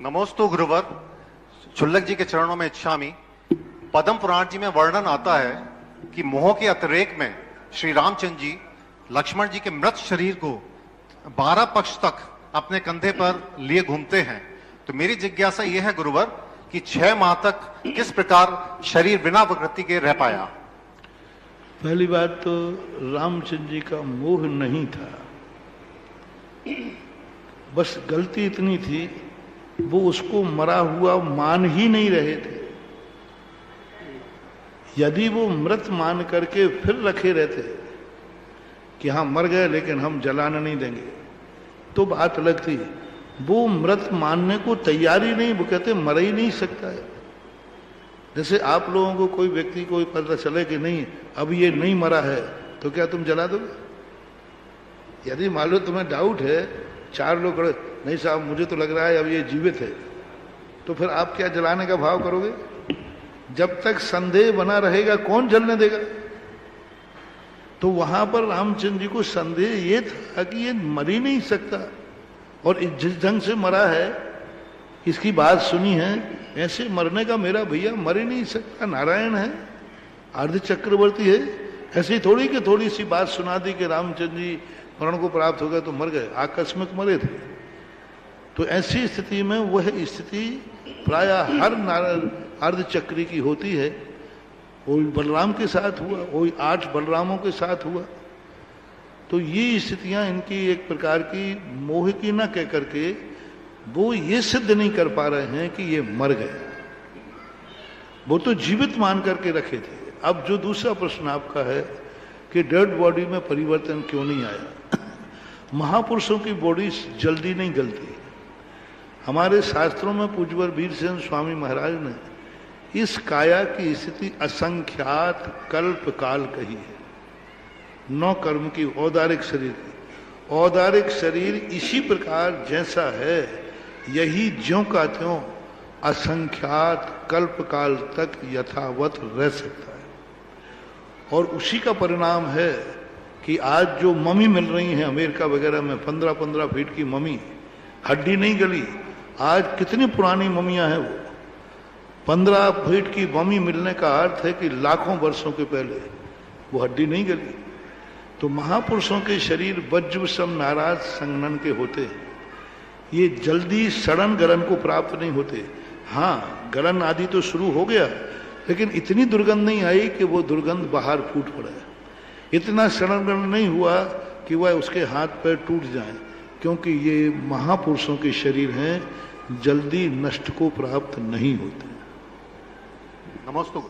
नमोस्तु गुरुवर। शुल्लक जी के चरणों में इच्छामि। पद्म पुराण जी में वर्णन आता है कि मोह के अतिरेक में श्री रामचंद्र जी लक्ष्मण जी के मृत शरीर को 12 पक्ष तक अपने कंधे पर लिए घूमते हैं। तो मेरी जिज्ञासा यह है गुरुवर कि 6 माह तक किस प्रकार शरीर बिना विकृति के रह पाया? पहली बात तो रामचंद्र जी का मोह नहीं था, बस गलती इतनी थी वो उसको मरा हुआ मान ही नहीं रहे थे। यदि वो मृत मान करके फिर रखे रहते कि हाँ मर गए लेकिन हम जलाने नहीं देंगे तो बात अलग थी। वो मृत मानने को तैयारी नहीं, वो कहते मर ही नहीं सकता है। जैसे आप लोगों को कोई व्यक्ति को पता चले कि नहीं अब ये नहीं मरा है तो क्या तुम जला दोगे? यदि मान लो तुम्हें डाउट है, 4 लोग खड़े, नहीं साहब मुझे तो लग रहा है अब ये जीवित है, तो फिर आप क्या जलाने का भाव करोगे? जब तक संदेह बना रहेगा कौन जलने देगा? तो वहां पर रामचंद्र जी को संदेह ये था कि ये मर ही नहीं सकता, और जिस ढंग से मरा है, इसकी बात सुनी है, ऐसे मरने का मेरा भैया मर ही नहीं सकता। नारायण है, अर्ध चक्रवर्ती है, ऐसी थोड़ी कि थोड़ी सी बात सुना दी कि रामचंद्र जी मरण को प्राप्त हो गए तो मर गए, आकस्मिक मरे थे। तो ऐसी स्थिति में वह स्थिति प्राय हर अर्ध चक्री की होती है। कोई बलराम के साथ हुआ, कोई 8 बलरामों के साथ हुआ। तो ये स्थितियां इनकी एक प्रकार की मोह की न कह करके वो ये सिद्ध नहीं कर पा रहे हैं कि ये मर गए, वो तो जीवित मान करके रखे थे। अब जो दूसरा प्रश्न आपका है कि डेड बॉडी में परिवर्तन क्यों नहीं आया? महापुरुषों की बॉडी जल्दी नहीं गलती। हमारे शास्त्रों में पूज्यवर वीरसेन स्वामी महाराज ने इस काया की स्थिति असंख्यात कल्प काल कही है। 9 कर्म की औदारिक शरीर की, औदारिक शरीर इसी प्रकार जैसा है यही ज्यों का त्यों असंख्यात कल्प काल तक यथावत रह सकता है। और उसी का परिणाम है कि आज जो मम्मी मिल रही हैं अमेरिका वगैरह में, 15-15 फीट की मम्मी, हड्डी नहीं गली। आज कितनी पुरानी मम्मियां हैं वो, 15 फीट की मम्मी मिलने का अर्थ है कि लाखों वर्षों के पहले वो हड्डी नहीं गली। तो महापुरुषों के शरीर वज्र सम नाराज संगनन के होते हैं, ये जल्दी सड़न गलन को प्राप्त नहीं होते। हाँ गलन आदि तो शुरू हो गया लेकिन इतनी दुर्गंध नहीं आई कि वो दुर्गंध बाहर फूट पड़े। इतना सड़न गलन नहीं हुआ कि वह उसके हाथ पैर टूट जाएं, क्योंकि ये महापुरुषों के शरीर हैं, जल्दी नष्ट को प्राप्त नहीं होते। नमस्ते।